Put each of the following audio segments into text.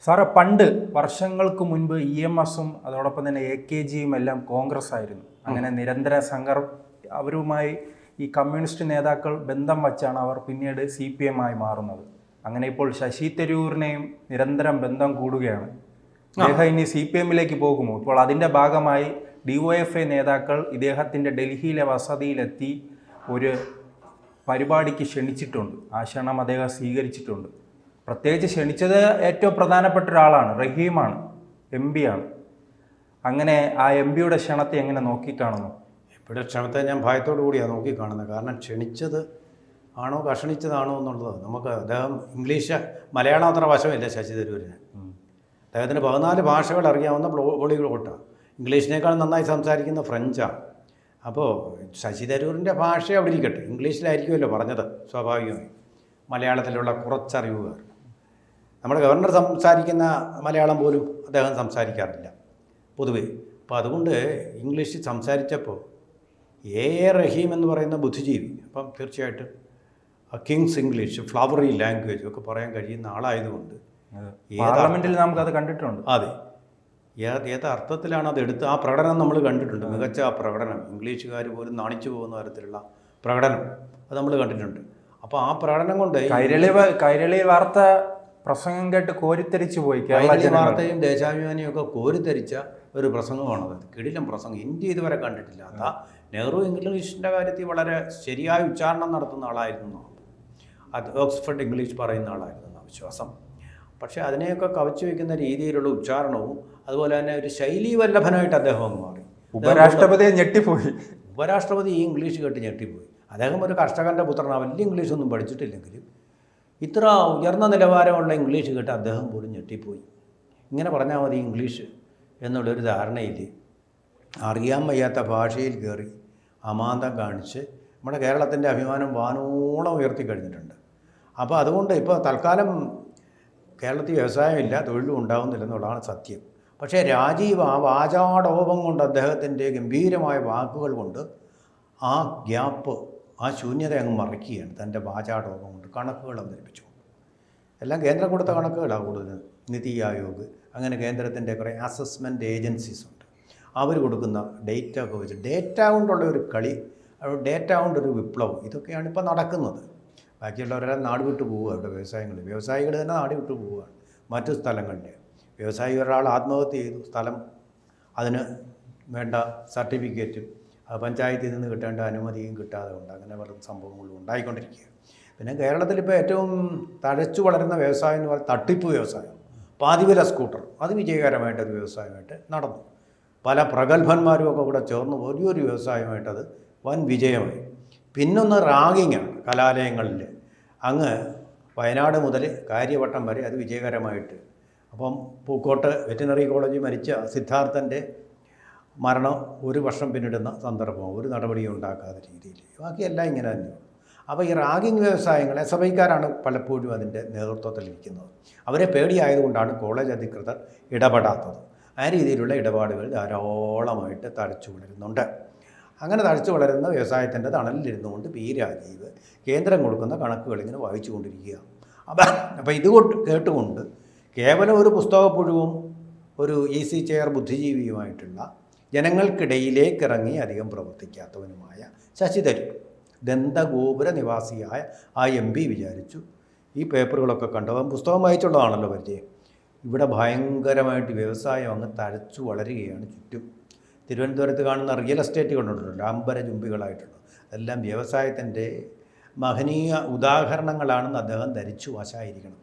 സാറേ, പണ്ട് വർഷങ്ങൾക്ക് മുൻപ് EMSഉം അതോടൊപ്പം തന്നെ AKGയും എല്ലാം കോൺഗ്രസ് ആയിരുന്നു. അങ്ങനെ നിരന്തര അവരുമായി ഈ കമ്മ്യൂണിസ്റ്റ് നേതാക്കൾ ബന്ധം വച്ചാണ് അവർ പിന്നീട് CPM ആയി മാറുന്നത്. അങ്ങനെ ഇപ്പോൾ ശശി തരൂരിനെയും നിരന്തരം ബന്ധം കൂടുകയാണ്. അദ്ദേഹം ഇനി CPMലേക്ക് പോകുമോ? ഇപ്പോൾ അതിൻ്റെ ഭാഗമായി DYFI നേതാക്കൾ ഇദ്ദേഹത്തിൻ്റെ ഡൽഹിയിലെ വസതിയിലെത്തി ഒരു പരിപാടിക്ക് ക്ഷണിച്ചിട്ടുണ്ട്. ആ ക്ഷണം അദ്ദേഹം സ്വീകരിച്ചിട്ടുണ്ട്. പ്രത്യേകിച്ച് ക്ഷണിച്ചത് ഏറ്റവും പ്രധാനപ്പെട്ട ഒരാളാണ്, റഹീമാണ്, MP ആണ്. അങ്ങനെ ആ MPയുടെ ക്ഷണത്തെ എങ്ങനെ നോക്കിക്കാണുന്നു? ഇവിടെ ക്ഷണത്തെ ഞാൻ ഭയത്തോടു കൂടിയാണ് നോക്കിക്കാണുന്നത്. കാരണം ക്ഷണിച്ചത് ആണോ കഷണിച്ചതാണോ എന്നുള്ളത് നമുക്ക് അദ്ദേഹം മലയാളം അത്ര വശമില്ല ശശി തരൂരിന്. അദ്ദേഹത്തിന് 14 ഭാഷകൾ അറിയാവുന്ന പോളിഗ്ലോട്ടാണ്. ഇംഗ്ലീഷിനേക്കാൾ നന്നായി സംസാരിക്കുന്ന ഫ്രഞ്ചാണ്. അപ്പോൾ ശശി തരൂരിൻ്റെ ഭാഷ അവിടെ ഇരിക്കട്ടെ, ഇംഗ്ലീഷിലായിരിക്കുമല്ലോ പറഞ്ഞത് സ്വാഭാവികമായി. മലയാളത്തിലുള്ള കുറച്ചറിവുകാർ, നമ്മുടെ ഗവർണർ സംസാരിക്കുന്ന മലയാളം പോലും അദ്ദേഹം സംസാരിക്കാറില്ല പൊതുവേ. അപ്പോൾ അതുകൊണ്ട് ഇംഗ്ലീഷിൽ സംസാരിച്ചപ്പോൾ റഹീം എന്ന് പറയുന്ന ബുദ്ധിജീവി, അപ്പം തീർച്ചയായിട്ടും കിങ്സ് ഇംഗ്ലീഷ്, ഫ്ലവറി ലാംഗ്വേജ് ഒക്കെ പറയാൻ കഴിയുന്ന ആളായതുകൊണ്ട് പാർലമെന്റിൽ നമുക്കത് കണ്ടിട്ടുണ്ട്. അതെ, ഏത് അർത്ഥത്തിലാണ് അത് എടുത്ത് ആ പ്രകടനം നമ്മൾ കണ്ടിട്ടുണ്ട്. മികച്ച ആ പ്രകടനം, ഇംഗ്ലീഷുകാർ പോലും നാണിച്ചു പോകുന്ന തരത്തിലുള്ള പ്രകടനം അത് നമ്മൾ കണ്ടിട്ടുണ്ട്. അപ്പോൾ ആ പ്രകടനം കൊണ്ട് കൈരളി വാർത്ത പ്രസംഗം കേട്ട് കോരിത്തരിച്ചു പോയി. കൈരളി വാർത്തയും ദേശാഭിമാനിയും ഒക്കെ കോരിത്തരിച്ച ഒരു പ്രസംഗമാണത്. കിടിലം പ്രസംഗം, ഇന്ത്യ ഇതുവരെ കണ്ടിട്ടില്ലാത്ത. നെഹ്റു ഇംഗ്ലീഷിൻ്റെ കാര്യത്തിൽ വളരെ ശരിയായ ഉച്ചാരണം നടത്തുന്ന ആളായിരുന്നു. അത് ഓക്സ്ഫോർഡ് ഇംഗ്ലീഷ് പറയുന്ന ആളായിരുന്നു എന്നാണ് വിശ്വാസം. പക്ഷേ അതിനെയൊക്കെ കവച്ചു വയ്ക്കുന്ന രീതിയിലുള്ള ഉച്ചാരണവും അതുപോലെ തന്നെ ഒരു ശൈലീവല്ലഭനായിട്ട് അദ്ദേഹം അങ്ങ് മാറി. ഉപരാഷ്ട്രപതിയെ ഞെട്ടിപ്പോയി. ഉപരാഷ്ട്രപതി ഈ ഇംഗ്ലീഷ് കേട്ട് ഞെട്ടിപ്പോയി. അദ്ദേഹം ഒരു കർഷകൻ്റെ പുത്രനാണ്, വലിയ ഇംഗ്ലീഷൊന്നും പഠിച്ചിട്ടില്ലെങ്കിലും ഇത്ര ഉയർന്ന നിലവാരമുള്ള ഇംഗ്ലീഷ് കേട്ട് അദ്ദേഹം പോലും ഞെട്ടിപ്പോയി. ഇങ്ങനെ പറഞ്ഞാൽ മതി ഇംഗ്ലീഷ് എന്നുള്ളൊരു ധാരണയിൽ അറിയാൻ വയ്യാത്ത ഭാഷയിൽ കയറി അമാന്തം കാണിച്ച് നമ്മുടെ കേരളത്തിൻ്റെ അഭിമാനം വാനോളം ഉയർത്തി കഴിഞ്ഞിട്ടുണ്ട്. അപ്പോൾ അതുകൊണ്ട് ഇപ്പോൾ തൽക്കാലം കേരളത്തിൽ വ്യവസായമില്ല, തൊഴിലും ഉണ്ടാകുന്നില്ല എന്നുള്ളതാണ് സത്യം. പക്ഷേ രാജീവ് ആ വാചാടോപം കൊണ്ട്, അദ്ദേഹത്തിൻ്റെ ഗംഭീരമായ വാക്കുകൾ കൊണ്ട് ആ ഗ്യാപ്പ്, ആ ശൂന്യത അങ്ങ് മറിക്കുകയാണ് തൻ്റെ വാചാടോപം കൊണ്ട്. കണക്കുകൾ അവതരിപ്പിച്ചു, എല്ലാം കേന്ദ്രം കൊടുത്ത കണക്കുകളാണ് കൂടുതൽ. നിതി ആയോഗ്, അങ്ങനെ കേന്ദ്രത്തിൻ്റെ കുറേ അസസ്മെൻറ്റ് ഏജൻസീസ് ഉണ്ട്, അവർ കൊടുക്കുന്ന ഡേറ്റ ഒക്കെ വെച്ച് ഡേറ്റ കൊണ്ടുള്ള ഒരു കളി, ഡേറ്റ കൊണ്ടൊരു വിപ്ലവം, ഇതൊക്കെയാണ് ഇപ്പോൾ നടക്കുന്നത്. ബാക്കിയുള്ളവരെല്ലാം നാട് വിട്ടു പോവുക. ഇവിടെ വ്യവസായികൾ തന്നെ നാട് വിട്ടു പോവുകയാണ് മറ്റു സ്ഥലങ്ങളിൽ. വ്യവസായി ഒരാൾ ആത്മഹത്യ ചെയ്തു, സ്ഥലം അതിന് വേണ്ട സർട്ടിഫിക്കറ്റും പഞ്ചായത്തിൽ നിന്ന് കിട്ടേണ്ട അനുമതിയും കിട്ടാതെ ഉണ്ട്. അങ്ങനെ പല സംഭവങ്ങളും ഉണ്ടായിക്കൊണ്ടിരിക്കുക. പിന്നെ കേരളത്തിലിപ്പോൾ ഏറ്റവും തഴച്ചു വളരുന്ന വ്യവസായം എന്ന് പറയുന്നത് തട്ടിപ്പ് വ്യവസായം. പാതിവില സ്കൂട്ടർ, അത് വിജയകരമായിട്ടൊരു വ്യവസായമായിട്ട് നടന്നു. പല പ്രഗത്ഭന്മാരും ഒക്കെ കൂടെ ചേർന്ന് വലിയൊരു വ്യവസായമായിട്ടത് വൻ വിജയമായി. പിന്നൊന്ന് റാഗിങ്ങാണ് കലാലയങ്ങളിൽ. അങ്ങ് വയനാട് മുതൽ കാര്യവട്ടം വരെ അത് വിജയകരമായിട്ട്. അപ്പം പൂക്കോട്ട് വെറ്റിനറി കോളേജിൽ മരിച്ച സിദ്ധാർത്ഥൻ്റെ മരണം 1 വർഷം പിന്നിടുന്ന സന്ദർഭം, ഒരു നടപടിയും ഉണ്ടാക്കാത്ത രീതിയിൽ. ബാക്കിയെല്ലാം ഇങ്ങനെ തന്നെയാണ്. അപ്പോൾ ഈ റാഗിങ് വ്യവസായങ്ങൾ SFIക്കാരാണ് പലപ്പോഴും അതിൻ്റെ നേതൃത്വത്തിലിരിക്കുന്നത്. അവരെ പേടിയായതുകൊണ്ടാണ് കോളേജ് അധികൃതർ ഇടപെടാത്തത്. ആ രീതിയിലുള്ള ഇടപാടുകൾ ധാരാളമായിട്ട് തഴച്ചു വളരുന്നുണ്ട്. അങ്ങനെ തഴച്ചു വളരുന്ന വ്യവസായത്തിൻ്റെ തണലിലിരുന്നുകൊണ്ട് രാജീവ് കേന്ദ്രം കൊടുക്കുന്ന കണക്കുകൾ ഇങ്ങനെ വായിച്ചു കൊണ്ടിരിക്കുക. അപ്പോൾ ഇത് കേട്ടുകൊണ്ട് കേവലം ഒരു പുസ്തകപ്പുഴുവും ഒരു ഈസി ചെയർ ബുദ്ധിജീവിയുമായിട്ടുള്ള ജനങ്ങൾക്കിടയിലേക്ക് ഇറങ്ങി അധികം പ്രവർത്തിക്കാത്തവനുമായ ശശി തരൂർ, ദന്തഗോപുര നിവാസിയായ ആ MP വിചാരിച്ചു ഈ പേപ്പറുകളൊക്കെ കണ്ടവൻ പുസ്തകം വായിച്ചുള്ളതാണല്ലോ പരിചയം. ഇവിടെ ഭയങ്കരമായിട്ട് വ്യവസായം അങ്ങ് തഴച്ചു വളരുകയാണ് ചുറ്റും. തിരുവനന്തപുരത്ത് കാണുന്ന റിയൽ എസ്റ്റേറ്റ് കണ്ടിട്ടുണ്ടല്ലോ, അമ്പരചുംബികളായിട്ടുള്ളത്, അതെല്ലാം വ്യവസായത്തിൻ്റെ മഹനീയ ഉദാഹരണങ്ങളാണെന്ന് അദ്ദേഹം ധരിച്ചു വശായിരിക്കണം.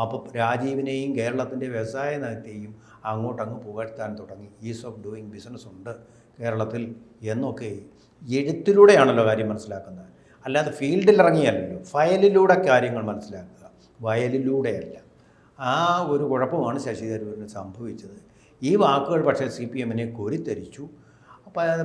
അപ്പോൾ രാജീവിനെയും കേരളത്തിൻ്റെ വ്യവസായ നയത്തെയും അങ്ങോട്ടങ്ങ് പുകഴ്ത്താൻ തുടങ്ങി. ഈസ് ഓഫ് ഡൂയിങ് ബിസിനസ് ഉണ്ട് കേരളത്തിൽ എന്നൊക്കെ എഴുത്തിലൂടെയാണല്ലോ കാര്യം മനസ്സിലാക്കുന്നത്, അല്ലാതെ ഫീൽഡിൽ ഇറങ്ങിയല്ലോ. ഫയലിലൂടെ കാര്യങ്ങൾ മനസ്സിലാക്കുക, വയലിലൂടെയല്ല. ആ ഒരു കുഴപ്പമാണ് ശശി തരൂരിന് സംഭവിച്ചത്. ഈ വാക്കുകൾ പക്ഷേ CPMനെ കോരിത്തരിച്ചു.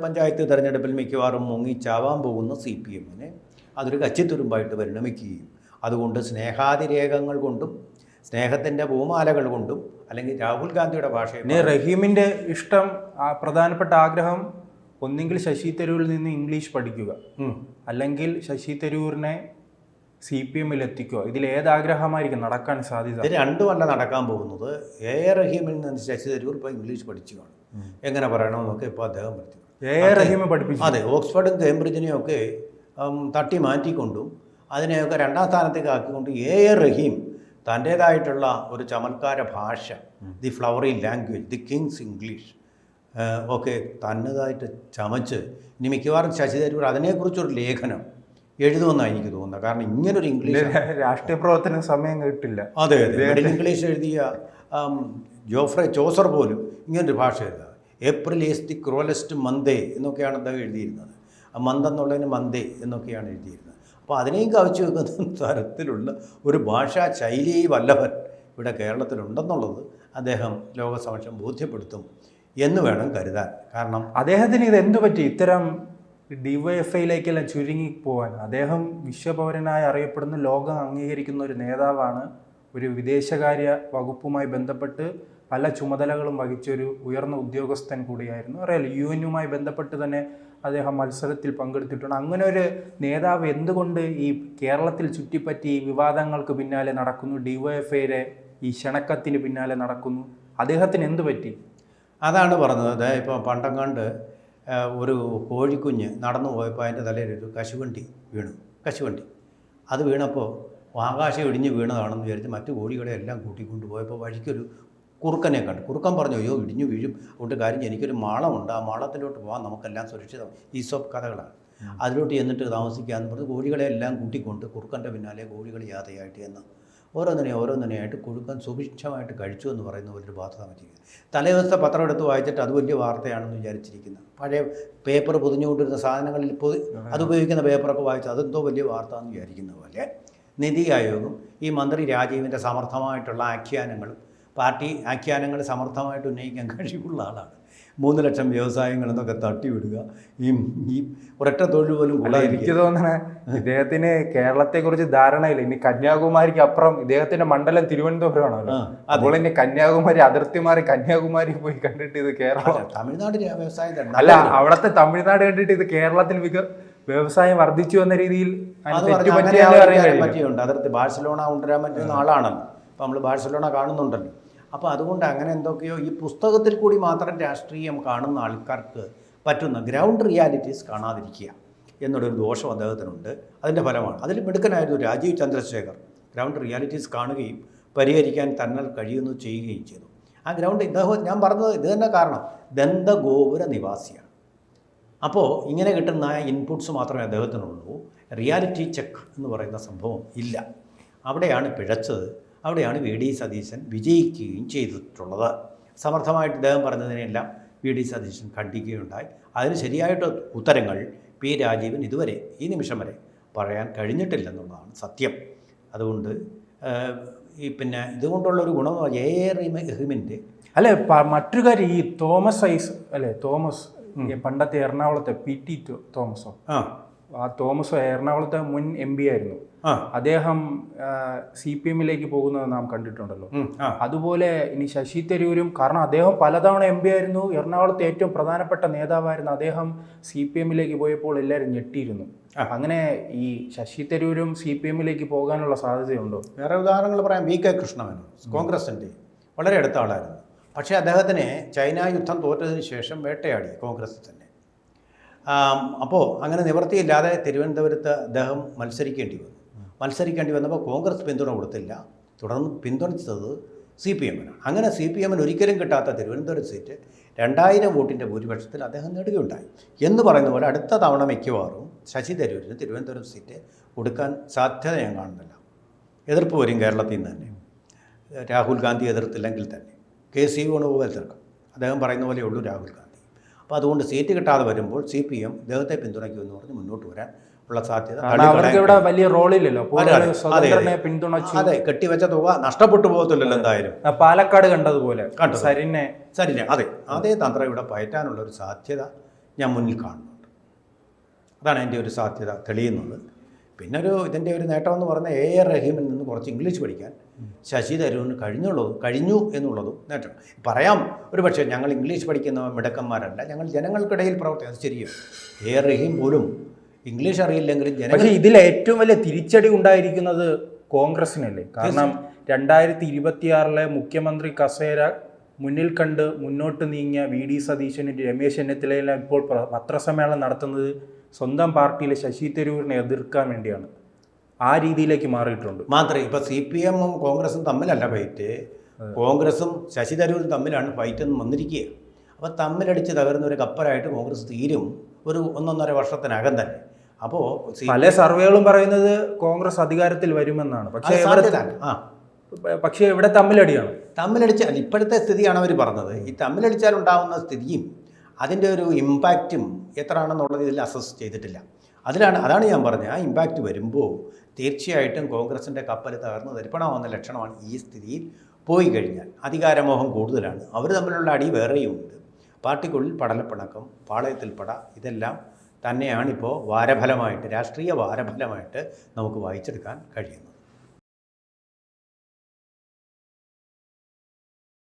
പഞ്ചായത്ത് തിരഞ്ഞെടുപ്പിൽ മിക്കവാറും മുങ്ങിച്ചാവാൻ പോകുന്ന CPMനെ അതൊരു കച്ചിത്തുരുമ്പായിട്ട് പരിണമിക്കുകയും അതുകൊണ്ട് സ്നേഹാതിരേഖങ്ങൾ കൊണ്ടും സ്നേഹത്തിൻ്റെ പൂമാലകൾ കൊണ്ടും, അല്ലെങ്കിൽ രാഹുൽ ഗാന്ധിയുടെ ഭാഷയിൽ റഹീമിൻ്റെ ഇഷ്ടം, പ്രധാനപ്പെട്ട ആഗ്രഹം ഒന്നെങ്കിൽ ശശി തരൂരിൽ നിന്ന് ഇംഗ്ലീഷ് പഠിക്കുക, അല്ലെങ്കിൽ ശശി തരൂരിനെ CPM-ൽ എത്തിക്കുമോ? ഇതിൽ ഏത് ആഗ്രഹമായിരിക്കും നടക്കാൻ സാധ്യത? ഇത് രണ്ടുമല്ല നടക്കാൻ പോകുന്നത്. എ റഹീമിൽ നിന്ന് ശശി തരൂർ ഇപ്പോൾ ഇംഗ്ലീഷ് പഠിച്ചു കാണും. എങ്ങനെ പറയണമെന്നൊക്കെ ഇപ്പോൾ അദ്ദേഹം പഠിച്ചു. റഹീം പഠിപ്പിച്ചു. അതെ, ഓക്സ്ഫോർഡും കേംബ്രിഡ്ജിനെയും ഒക്കെ തട്ടി മാറ്റിക്കൊണ്ടും അതിനെയൊക്കെ രണ്ടാം സ്ഥാനത്തേക്ക് ആക്കിക്കൊണ്ട് റഹീം തൻ്റേതായിട്ടുള്ള ഒരു ചമത്കാര ഭാഷ, the flowery language, the Kings English ഒക്കെ തന്നതായിട്ട് ചമച്ച് ഇനി മിക്കവാറും ശശി തരൂർ അതിനെക്കുറിച്ചൊരു ലേഖനം എഴുതുമെന്നാണ് എനിക്ക് തോന്നുന്നത്. കാരണം ഇങ്ങനൊരു ഇംഗ്ലീഷ് രാഷ്ട്രീയ പ്രവർത്തന സമയം കിട്ടില്ല. അതെ, മിഡിൽ ഇംഗ്ലീഷ് എഴുതിയ ജോഫ്രെ ചോസർ പോലും ഇങ്ങനൊരു ഭാഷ എഴുതുക. ഏപ്രിൽ ഈസ് ദി ക്രൂവലസ്റ്റ് മന്ദേ എന്നൊക്കെയാണ് അദ്ദേഹം എഴുതിയിരുന്നത്. മന്ത് എന്നുള്ളതിന് മന്ദേ എന്നൊക്കെയാണ് എഴുതിയിരുന്നത്. അപ്പോൾ അതിനെയും കവച്ചു വെക്കുന്ന തരത്തിലുള്ള ഒരു ഭാഷാ ശൈലി വല്ലഭൻ ഇവിടെ കേരളത്തിലുണ്ടെന്നുള്ളത് അദ്ദേഹം ലോകസമക്ഷം ബോധ്യപ്പെടുത്തും എന്ന് വേണം കരുതാൻ. കാരണം അദ്ദേഹത്തിന് ഇത് എന്തു പറ്റി ഇത്തരം DYFIയിലേക്കെല്ലാം ചുരുങ്ങി പോകാൻ? അദ്ദേഹം വിശ്വപൗരനായി അറിയപ്പെടുന്ന, ലോകം അംഗീകരിക്കുന്ന ഒരു നേതാവാണ്. ഒരു വിദേശകാര്യ വകുപ്പുമായി ബന്ധപ്പെട്ട് പല ചുമതലകളും വഹിച്ചൊരു ഉയർന്ന ഉദ്യോഗസ്ഥൻ കൂടിയായിരുന്നു. അറിയാലോ, UN-മായി ബന്ധപ്പെട്ട് തന്നെ അദ്ദേഹം മത്സരത്തിൽ പങ്കെടുത്തിട്ടുണ്ട്. അങ്ങനെ ഒരു നേതാവ് എന്തുകൊണ്ട് ഈ കേരളത്തിൽ ചുറ്റിപ്പറ്റി വിവാദങ്ങൾക്ക് പിന്നാലെ നടക്കുന്നു, DYFIയുടെ ഈ ക്ഷണക്കത്തിന് പിന്നാലെ നടക്കുന്നു? അദ്ദേഹത്തിന് എന്തു പറ്റി? അതാണ് പറഞ്ഞത്. ഇപ്പോൾ പണ്ടങ്ങാണ്ട് ഒരു കോഴിക്കുഞ്ഞ് നടന്നു പോയപ്പോൾ അതിൻ്റെ തലയിലൊരു കശുവണ്ടി വീണു. കശുവണ്ടി അത് വീണപ്പോൾ ആകാശം ഇടിഞ്ഞ് വീണതാണെന്ന് വിചാരിച്ച് മറ്റു കോഴികളെ എല്ലാം കൂട്ടിക്കൊണ്ട് പോയപ്പോൾ വഴിക്കൊരു കുറുക്കനെ കണ്ടു. കുറുക്കൻ പറഞ്ഞു, അയ്യോ ഇടിഞ്ഞു വീഴും, അതുകൊണ്ട് കാര്യം എനിക്കൊരു മാളമുണ്ട്, ആ മാളത്തിലോട്ട് പോകാൻ നമുക്കെല്ലാം സുരക്ഷിതം. ഈസോപ്പ് കഥകളാണ്. അതിലോട്ട് ചെന്നിട്ട് താമസിക്കാമെന്ന് പറഞ്ഞ് കോഴികളെ എല്ലാം കൂട്ടിക്കൊണ്ട് കുറുക്കൻ്റെ പിന്നാലെ കോഴികൾ യാത്രയായിട്ട് എന്ന് ഓരോന്നിനെയായിട്ട് കുറുക്കൻ സുഭിക്ഷമായിട്ട് കഴിച്ചു എന്ന് പറയുന്ന പോലൊരു വാർത്ത പറ്റിയിരിക്കുക. തലേദിവസത്തെ പത്രം എടുത്ത് വായിച്ചിട്ട് അത് വലിയ വാർത്തയാണെന്ന് വിചാരിച്ചിരിക്കുന്നത്. പഴയ പേപ്പർ പൊതിഞ്ഞുകൊണ്ടിരുന്ന സാധനങ്ങളിൽ അത് ഉപയോഗിക്കുന്ന പേപ്പറൊക്കെ വായിച്ച് അതെന്തോ വലിയ വാർത്ത എന്ന് വിചാരിക്കുന്ന പോലെ നിതി ആയോഗും ഈ മന്ത്രി രാജീവിൻ്റെ സമർത്ഥമായിട്ടുള്ള ആഖ്യാനങ്ങളും പാർട്ടി ആഖ്യാനങ്ങൾ സമർത്ഥമായിട്ട് ഉന്നയിക്കാൻ കഴിവുള്ള ആളാണ്. 3 ലക്ഷം വ്യവസായങ്ങൾ എന്നൊക്കെ തട്ടിവിടുക, ഈ ഒരൊറ്റ തൊഴിൽ പോലും കൂടാതെ. എനിക്ക് തോന്നണേ ഇദ്ദേഹത്തിന് കേരളത്തെക്കുറിച്ച് ധാരണയില്ല. ഇനി കന്യാകുമാരിക്ക് അപ്പുറം ഇദ്ദേഹത്തിന്റെ മണ്ഡലം തിരുവനന്തപുരമാണല്ലോ. അപ്പോൾ ഇനി കന്യാകുമാരി അതിർത്തി മാറി കന്യാകുമാരി പോയി കണ്ടിട്ട് ഇത് കേരളം, തമിഴ്നാട് വ്യവസായം അല്ല, അവിടുത്തെ തമിഴ്നാട് കണ്ടിട്ട് ഇത് കേരളത്തിൽ വ്യവസായം വർദ്ധിച്ചു എന്ന രീതിയിൽ പറ്റിയുണ്ട്. അതിർത്തി ബാഴ്സലോണ കൊണ്ടുവരാൻ പറ്റുന്ന ആളാണല്ലോ. അപ്പോൾ നമ്മൾ ബാഴ്സലോണ കാണുന്നുണ്ടല്ലോ. അപ്പോൾ അതുകൊണ്ട് അങ്ങനെ എന്തൊക്കെയോ ഈ പുസ്തകത്തിൽ കൂടി മാത്രം രാഷ്ട്രീയം കാണുന്ന ആൾക്കാർക്ക് പറ്റുന്ന ഗ്രൗണ്ട് റിയാലിറ്റീസ് കാണാതിരിക്കുക എന്നൊരു ദോഷം അദ്ദേഹത്തിനുണ്ട്. അതിൻ്റെ ഫലമാണ്. അതിൽ മിടുക്കനായിരുന്നു രാജീവ് ചന്ദ്രശേഖർ. ഗ്രൗണ്ട് റിയാലിറ്റീസ് കാണുകയും പരിഹരിക്കാൻ തന്നാൽ കഴിയുന്നു ചെയ്യുകയും ചെയ്തു. ആ ഗ്രൗണ്ട് ഇദ്ദേഹം, ഞാൻ പറഞ്ഞത് ഇത് തന്നെ കാരണം, ദന്തഗോപുര നിവാസിയാണ്. അപ്പോൾ ഇങ്ങനെ കിട്ടുന്ന ഇൻപുട്സ് മാത്രമേ അദ്ദേഹത്തിനുള്ളൂ. റിയാലിറ്റി ചെക്ക് എന്ന് പറയുന്ന സംഭവം ഇല്ല. അവിടെയാണ് പിഴച്ചത്. അവിടെയാണ് VD സതീശൻ വിജയിക്കുകയും ചെയ്തിട്ടുള്ളത്. സമർത്ഥമായിട്ട് ഇദ്ദേഹം പറഞ്ഞതിനെല്ലാം VD സതീശൻ ഖണ്ഡിക്കുകയുണ്ടായി. അതിന് ശരിയായിട്ട് ഉത്തരങ്ങൾ P രാജീവൻ ഇതുവരെ ഈ നിമിഷം വരെ പറയാൻ കഴിഞ്ഞിട്ടില്ലെന്നുള്ളതാണ് സത്യം. അതുകൊണ്ട് പിന്നെ ഇതുകൊണ്ടുള്ളൊരു ഗുണം റഹീമിൻ്റെ അല്ലെ, മറ്റൊരു കാര്യം, ഈ തോമസ് തോമസ് പണ്ടത്തെ എറണാകുളത്തെ PT തോമസോ, ആ തോമസ് എറണാകുളത്തെ മുൻ MP ആയിരുന്നു. അദ്ദേഹം CPM-ലേക്ക് പോകുന്നത് നാം കണ്ടിട്ടുണ്ടല്ലോ. അതുപോലെ ഇനി ശശി തരൂരും, കാരണം അദ്ദേഹം പലതവണ MP ആയിരുന്നു, എറണാകുളത്തെ ഏറ്റവും പ്രധാനപ്പെട്ട നേതാവായിരുന്നു. അദ്ദേഹം CPM-ലേക്ക് പോയപ്പോൾ എല്ലാവരും ഞെട്ടിയിരുന്നു. അങ്ങനെ ഈ ശശി തരൂരും CPM-ലേക്ക് പോകാനുള്ള സാധ്യതയുണ്ടോ? വേറെ ഉദാഹരണങ്ങൾ പറയാം. VK കൃഷ്ണമേനോൻ കോൺഗ്രസിൻ്റെ വളരെ അടുത്ത ആളായിരുന്നു. പക്ഷേ അദ്ദേഹത്തിനെ ചൈന യുദ്ധം തോറ്റതിന് ശേഷം വേട്ടയാടി കോൺഗ്രസ് തന്നെ. അപ്പോൾ അങ്ങനെ നിവൃത്തിയില്ലാതെ തിരുവനന്തപുരത്ത് അദ്ദേഹം മത്സരിക്കേണ്ടി വന്നപ്പോൾ കോൺഗ്രസ് പിന്തുണ കൊടുത്തില്ല. തുടർന്ന് പിന്തുണച്ചത് CPM-നാണ്. അങ്ങനെ CPM-ന് ഒരിക്കലും കിട്ടാത്ത തിരുവനന്തപുരം സീറ്റ് 2000 വോട്ടിൻ്റെ ഭൂരിപക്ഷത്തിൽ അദ്ദേഹം നേടുകയുണ്ടായി. എന്ന് പറയുന്ന പോലെ അടുത്ത തവണ മിക്കവാറും ശശി തരൂരിന് തിരുവനന്തപുരം സീറ്റ് കൊടുക്കാൻ സാധ്യത ഞാൻ കാണുന്നില്ല. എതിർപ്പ് വരും കേരളത്തിൽ നിന്ന് തന്നെ. രാഹുൽ ഗാന്ധി എതിർത്തില്ലെങ്കിൽ തന്നെ KC വേണുഗോപാൽ എതിർക്കും. അദ്ദേഹം പറയുന്ന പോലെയുള്ളൂ രാഹുൽ ഗാന്ധി. അപ്പോൾ അതുകൊണ്ട് സീറ്റ് കിട്ടാതെ വരുമ്പോൾ CPM ഇദ്ദേഹത്തെ പിന്തുണയ്ക്കുമെന്ന് പറഞ്ഞ് മുന്നോട്ട് വരാൻ ഉള്ള സാധ്യത വലിയ റോളില്ലല്ലോ. അതെ, കെട്ടിവെച്ച തുക നഷ്ടപ്പെട്ടു പോകത്തില്ലല്ലോ എന്തായാലും. പാലക്കാട് കണ്ടതുപോലെ സരിനെ അതേ തന്ത്രം ഇവിടെ പയറ്റാനുള്ള ഒരു സാധ്യത ഞാൻ മുന്നിൽ കാണുന്നുണ്ട്. അതാണ് എൻ്റെ ഒരു സാധ്യത തെളിയുന്നത്. പിന്നെ ഇതിൻ്റെ ഒരു നേട്ടമെന്ന് പറഞ്ഞാൽ റഹീമിൽ നിന്ന് കുറച്ച് ഇംഗ്ലീഷ് പഠിക്കാൻ ശശി തരൂരിന് കഴിഞ്ഞു എന്നുള്ളതും നേട്ടം. പറയാം ഒരു പക്ഷേ ഞങ്ങൾ ഇംഗ്ലീഷ് പഠിക്കുന്ന മിടുക്കന്മാരല്ല, ഞങ്ങൾ ജനങ്ങൾക്കിടയിൽ പ്രവർത്തിക്കും, അത് ശരിയാണ്. റഹീം പോലും ഇംഗ്ലീഷ് അറിയില്ലെങ്കിലും ജനങ്ങൾ പക്ഷേ ഇതിൽ ഏറ്റവും വലിയ തിരിച്ചടി ഉണ്ടായിരിക്കുന്നത് കോൺഗ്രസിനല്ലേ? കാരണം 2026 മുഖ്യമന്ത്രി കസേര മുന്നിൽ കണ്ട് മുന്നോട്ട് നീങ്ങിയ VD സതീശനും രമേശ് ചെന്നിത്തലയെല്ലാം ഇപ്പോൾ പത്രസമ്മേളനം നടത്തുന്നത് സ്വന്തം പാർട്ടിയിലെ ശശി തരൂരിനെ എതിർക്കാൻ വേണ്ടിയാണ്. ആ രീതിയിലേക്ക് മാറിയിട്ടുണ്ട്. മാത്രമേ ഇപ്പോൾ CPM ഉം കോൺഗ്രസും തമ്മിലല്ല ഫൈറ്റ്, കോൺഗ്രസും ശശി തരൂരും തമ്മിലാണ് ഫൈറ്റ് എന്ന് വന്നിരിക്കുക. അപ്പോൾ തമ്മിലടിച്ച് തകർന്ന ഒരു കപ്പലായിട്ട് കോൺഗ്രസ് തീരും ഒരു 1.5 വർഷത്തിനകം തന്നെ. അപ്പോൾ പല സർവേകളും പറയുന്നത് കോൺഗ്രസ് അധികാരത്തിൽ വരുമെന്നാണ്. പക്ഷേ ഇവിടെ തമ്മിലടിയാണ്. തമ്മിലടിച്ചാൽ ഇപ്പോഴത്തെ സ്ഥിതിയാണ് അവർ പറഞ്ഞത്. ഈ തമ്മിലടിച്ചാൽ ഉണ്ടാകുന്ന സ്ഥിതിയും അതിൻ്റെ ഒരു ഇമ്പാക്റ്റും എത്രയാണെന്നുള്ളത് ഇതിൽ അസസ് ചെയ്തിട്ടില്ല. അതാണ് ഞാൻ പറഞ്ഞത്. ആ ഇമ്പാക്റ്റ് വരുമ്പോൾ തീർച്ചയായിട്ടും കോൺഗ്രസിൻ്റെ കപ്പൽ തകർന്ന് തരിപ്പണമാവുന്ന ലക്ഷണമാണ് ഈ സ്ഥിതിയിൽ പോയി കഴിഞ്ഞാൽ. അധികാരമോഹം കൂടുതലാണ്. അവർ തമ്മിലുള്ള അടി വേറെയുമുണ്ട്. പാർട്ടിക്കുള്ളിൽ പടലപ്പിണക്കം, പാളയത്തിൽ പട, ഇതെല്ലാം തന്നെയാണിപ്പോൾ വാരഫലമായിട്ട്, രാഷ്ട്രീയ വാരഫലമായിട്ട് നമുക്ക് വായിച്ചെടുക്കാൻ കഴിയുന്നത്.